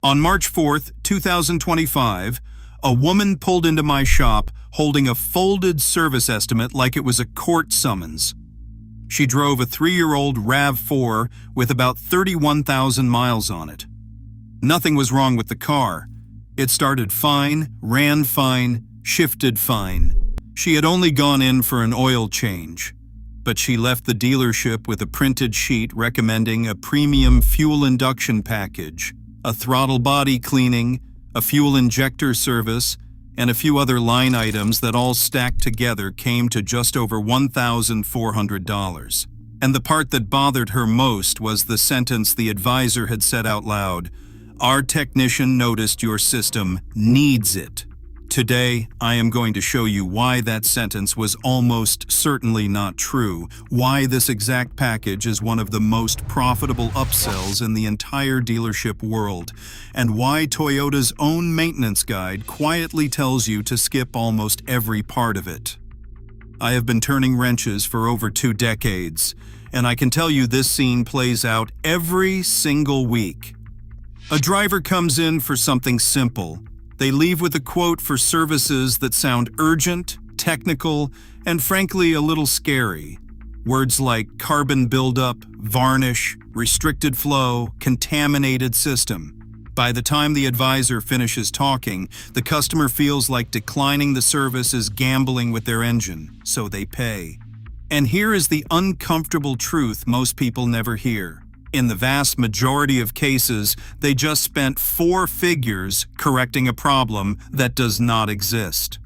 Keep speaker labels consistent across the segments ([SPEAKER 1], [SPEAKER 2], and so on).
[SPEAKER 1] On March 4th, 2025, a woman pulled into my shop holding a folded service estimate like it was a court summons. She drove a 3-year-old RAV4 with about 31,000 miles on it. Nothing was wrong with the car. It started fine, ran fine, shifted fine. She had only gone in for an oil change, but she left the dealership with a printed sheet recommending a premium fuel induction package, a throttle body cleaning, a fuel injector service, and a few other line items that all stacked together came to just over $1,400. And the part that bothered her most was the sentence the advisor had said out loud: "Our technician noticed your system needs it." Today, I am going to show you why that sentence was almost certainly not true, why this exact package is one of the most profitable upsells in the entire dealership world, and why Toyota's own maintenance guide quietly tells you to skip almost every part of it. I have been turning wrenches for over 2 decades, and I can tell you this scene plays out every single week. A driver comes in for something simple. They leave with a quote for services that sound urgent, technical, and frankly a little scary. Words like carbon buildup, varnish, restricted flow, contaminated system. By the time the advisor finishes talking, the customer feels like declining the service is gambling with their engine, so they pay. And here is the uncomfortable truth most people never hear. In the vast majority of cases, they just spent 4 figures correcting a problem that does not exist.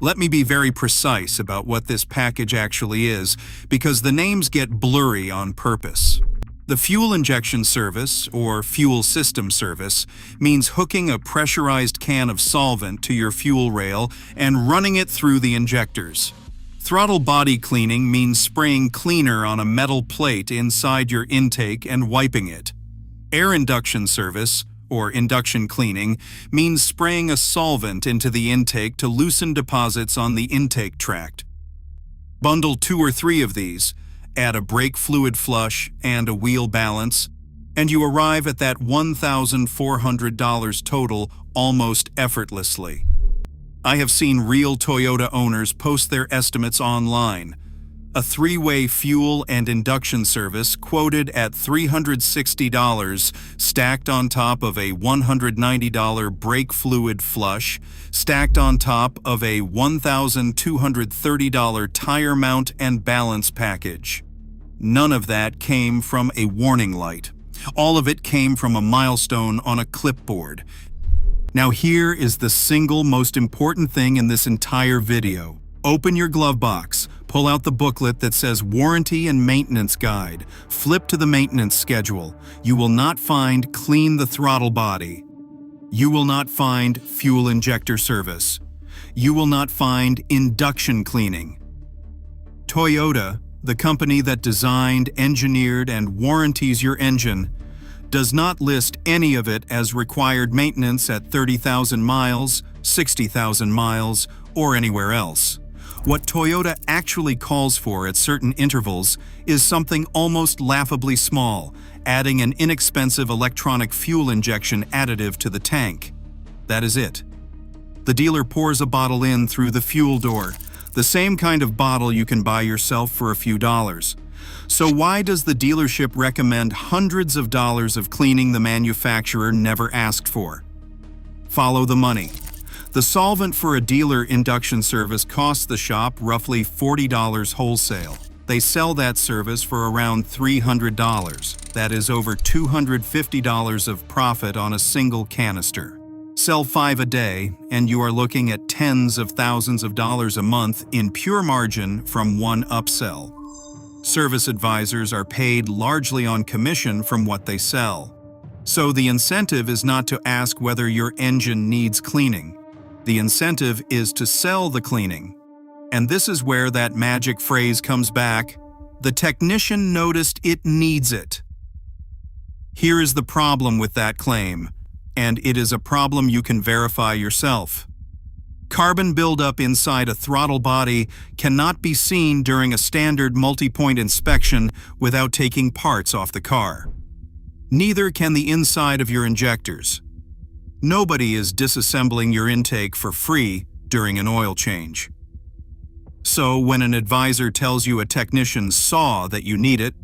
[SPEAKER 1] Let me be very precise about what this package actually is, because the names get blurry on purpose. The fuel injection service, or fuel system service, means hooking a pressurized can of solvent to your fuel rail and running it through the injectors. Throttle body cleaning means spraying cleaner on a metal plate inside your intake and wiping it. Air induction service, or induction cleaning, means spraying a solvent into the intake to loosen deposits on the intake tract. Bundle 2 or 3 of these, add a brake fluid flush and a wheel balance, and you arrive at that $1,400 total almost effortlessly. I have seen real Toyota owners post their estimates online. A 3-way fuel and induction service quoted at $360, stacked on top of a $190 brake fluid flush, stacked on top of a $1,230 tire mount and balance package. None of that came from a warning light. All of it came from a milestone on a clipboard. Now here is the single most important thing in this entire video. Open your glove box, pull out the booklet that says Warranty and Maintenance Guide, flip to the maintenance schedule. You will not find Clean the Throttle Body. You will not find Fuel Injector Service. You will not find Induction Cleaning. Toyota, the company that designed, engineered, and warranties your engine, does not list any of it as required maintenance at 30,000 miles, 60,000 miles, or anywhere else. What Toyota actually calls for at certain intervals is something almost laughably small, adding an inexpensive electronic fuel injection additive to the tank. That is it. The dealer pours a bottle in through the fuel door, the same kind of bottle you can buy yourself for a few dollars. So why does the dealership recommend hundreds of dollars of cleaning the manufacturer never asked for? Follow the money. The solvent for a dealer induction service costs the shop roughly $40 wholesale. They sell that service for around $300. That is over $250 of profit on a single canister. Sell 5 a day, and you are looking at tens of thousands of dollars a month in pure margin from one upsell. Service advisors are paid largely on commission from what they sell. So the incentive is not to ask whether your engine needs cleaning. The incentive is to sell the cleaning. And this is where that magic phrase comes back: the technician noticed it needs it. Here is the problem with that claim, and it is a problem you can verify yourself. Carbon buildup inside a throttle body cannot be seen during a standard multi-point inspection without taking parts off the car. Neither can the inside of your injectors. Nobody is disassembling your intake for free during an oil change. So when an advisor tells you a technician saw that you need it,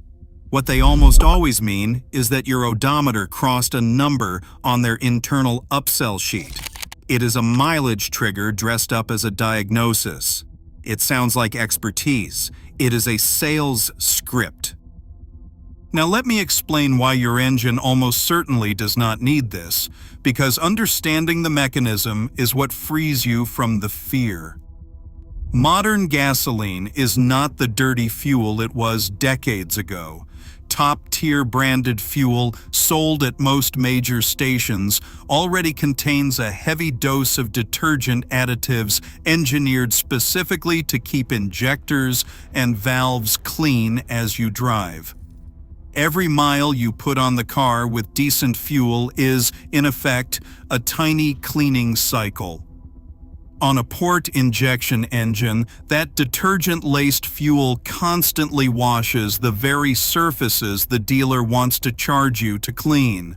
[SPEAKER 1] what they almost always mean is that your odometer crossed a number on their internal upsell sheet. It is a mileage trigger dressed up as a diagnosis. It sounds like expertise. It is a sales script. Now let me explain why your engine almost certainly does not need this, because understanding the mechanism is what frees you from the fear. Modern gasoline is not the dirty fuel it was decades ago. Top-tier branded fuel sold at most major stations already contains a heavy dose of detergent additives engineered specifically to keep injectors and valves clean as you drive. Every mile you put on the car with decent fuel is, in effect, a tiny cleaning cycle. On a port injection engine, that detergent-laced fuel constantly washes the very surfaces the dealer wants to charge you to clean.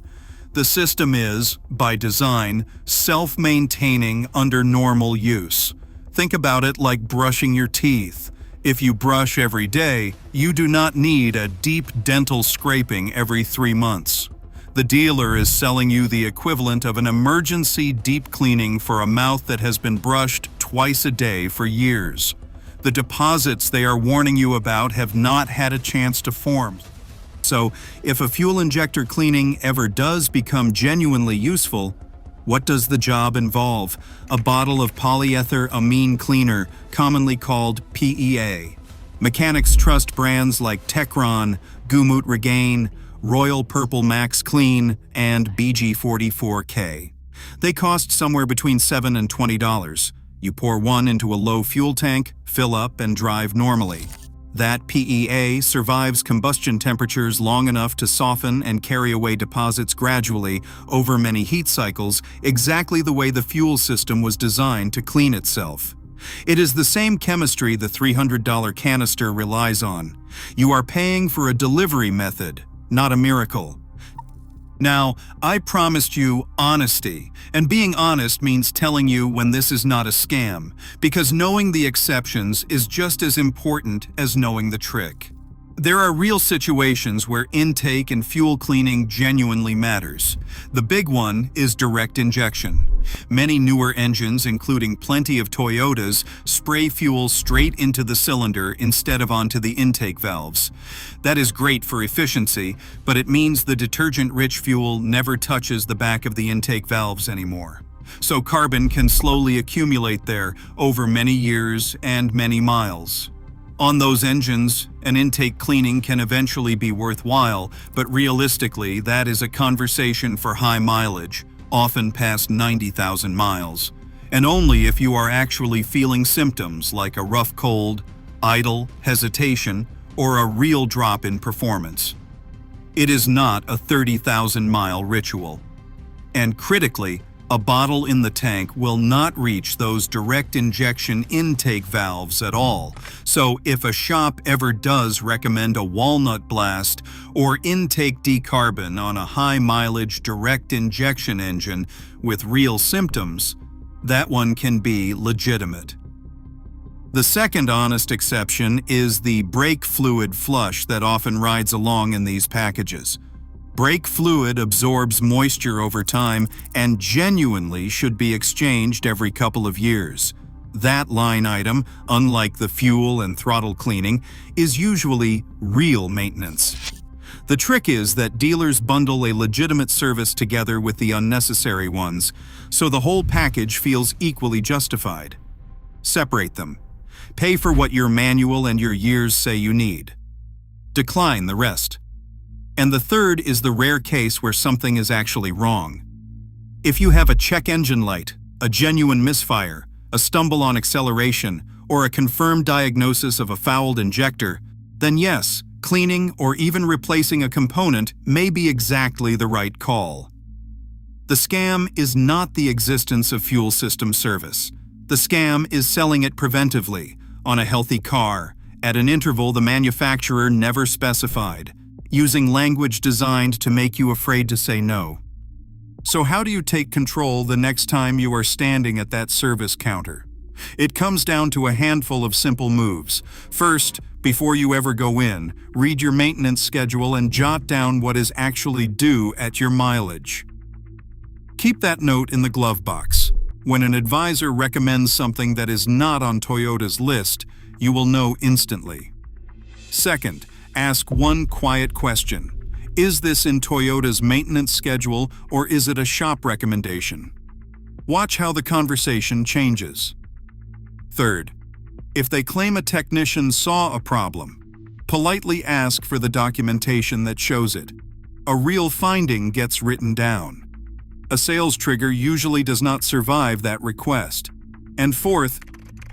[SPEAKER 1] The system is, by design, self-maintaining under normal use. Think about it like brushing your teeth. If you brush every day, you do not need a deep dental scraping every 3 months. The dealer is selling you the equivalent of an emergency deep cleaning for a mouth that has been brushed twice a day for years. The deposits they are warning you about have not had a chance to form. So, if a fuel injector cleaning ever does become genuinely useful, what does the job involve? A bottle of polyethylamine cleaner, commonly called PEA. Mechanics trust brands like Techron, Gumut Regain, Royal Purple Max Clean, and BG44K. They cost somewhere between $7 and $20. You pour one into a low fuel tank, fill up, and drive normally. That PEA survives combustion temperatures long enough to soften and carry away deposits gradually over many heat cycles, exactly the way the fuel system was designed to clean itself. It is the same chemistry the $300 canister relies on. You are paying for a delivery method, not a miracle. Now, I promised you honesty, and being honest means telling you when this is not a scam, because knowing the exceptions is just as important as knowing the trick. There are real situations where intake and fuel cleaning genuinely matters. The big one is direct injection. Many newer engines, including plenty of Toyotas, spray fuel straight into the cylinder instead of onto the intake valves. That is great for efficiency, but it means the detergent-rich fuel never touches the back of the intake valves anymore. So carbon can slowly accumulate there over many years and many miles. On those engines, an intake cleaning can eventually be worthwhile, but realistically, that is a conversation for high mileage, often past 90,000 miles, and only if you are actually feeling symptoms like a rough cold, idle, hesitation, or a real drop in performance. It is not a 30,000-mile ritual. And critically, a bottle in the tank will not reach those direct injection intake valves at all. So if a shop ever does recommend a walnut blast or intake decarbon on a high-mileage direct injection engine with real symptoms, that one can be legitimate. The second honest exception is the brake fluid flush that often rides along in these packages. Brake fluid absorbs moisture over time and genuinely should be exchanged every couple of years. That line item, unlike the fuel and throttle cleaning, is usually real maintenance. The trick is that dealers bundle a legitimate service together with the unnecessary ones, so the whole package feels equally justified. Separate them. Pay for what your manual and your years say you need. Decline the rest. And the third is the rare case where something is actually wrong. If you have a check engine light, a genuine misfire, a stumble on acceleration, or a confirmed diagnosis of a fouled injector, then yes, cleaning or even replacing a component may be exactly the right call. The scam is not the existence of fuel system service. The scam is selling it preventively, on a healthy car, at an interval the manufacturer never specified. using language designed to make you afraid to say no. So how do you take control the next time you are standing at that service counter? It comes down to a handful of simple moves. First, before you ever go in, read your maintenance schedule and jot down what is actually due at your mileage. Keep that note in the glove box. When an advisor recommends something that is not on Toyota's list, you will know instantly. Second, ask one quiet question. Is this in Toyota's maintenance schedule or is it a shop recommendation? Watch how the conversation changes. Third, if they claim a technician saw a problem, politely ask for the documentation that shows it. A real finding gets written down. A sales trigger usually does not survive that request. And fourth,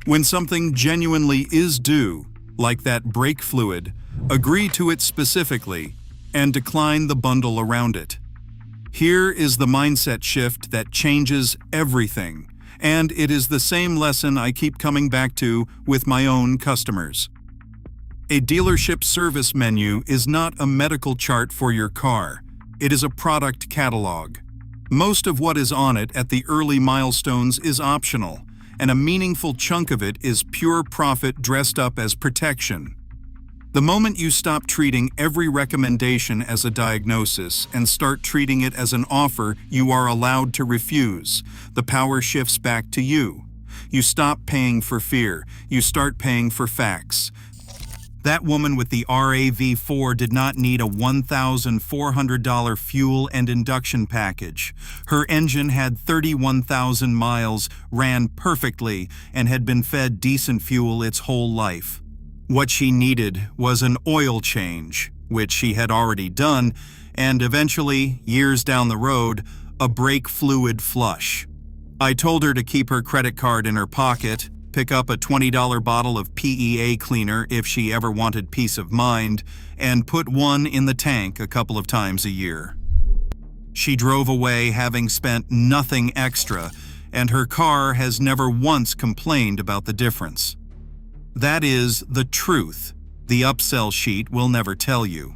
[SPEAKER 1] when something genuinely is due, like that brake fluid, agree to it specifically and decline the bundle around it. Here is the mindset shift that changes everything, and it is the same lesson I keep coming back to with my own customers. A dealership service menu is not a medical chart for your car. It is a product catalog. Most of what is on it at the early milestones is optional, and a meaningful chunk of it is pure profit dressed up as protection. The moment you stop treating every recommendation as a diagnosis and start treating it as an offer you are allowed to refuse, the power shifts back to you. You stop paying for fear, you start paying for facts. That woman with the RAV4 did not need a $1,400 fuel and induction package. Her engine had 31,000 miles, ran perfectly, and had been fed decent fuel its whole life. What she needed was an oil change, which she had already done, and eventually, years down the road, a brake fluid flush. I told her to keep her credit card in her pocket, pick up a $20 bottle of PEA cleaner if she ever wanted peace of mind, and put one in the tank a couple of times a year. She drove away having spent nothing extra, and her car has never once complained about the difference. That is the truth the upsell sheet will never tell you.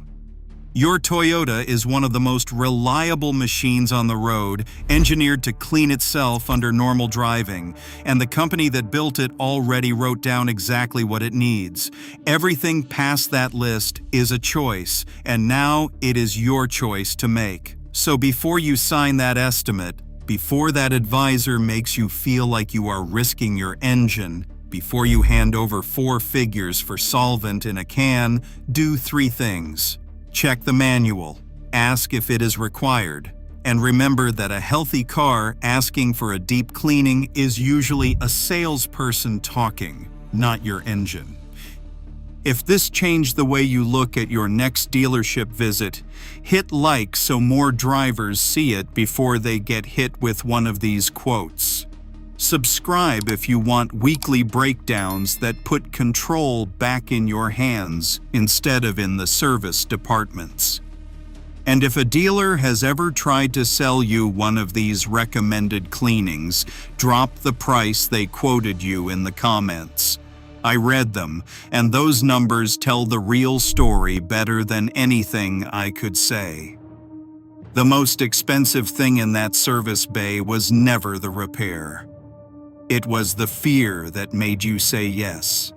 [SPEAKER 1] Your Toyota is one of the most reliable machines on the road, engineered to clean itself under normal driving, and the company that built it already wrote down exactly what it needs. Everything past that list is a choice, and now it is your choice to make. So before you sign that estimate, before that advisor makes you feel like you are risking your engine, before you hand over 4 figures for solvent in a can, do 3 things. Check the manual, ask if it is required, and remember that a healthy car asking for a deep cleaning is usually a salesperson talking, not your engine. If this changed the way you look at your next dealership visit, hit like so more drivers see it before they get hit with one of these quotes. Subscribe if you want weekly breakdowns that put control back in your hands instead of in the service departments. And if a dealer has ever tried to sell you one of these recommended cleanings, drop the price they quoted you in the comments. I read them, and those numbers tell the real story better than anything I could say. The most expensive thing in that service bay was never the repair. It was the fear that made you say yes.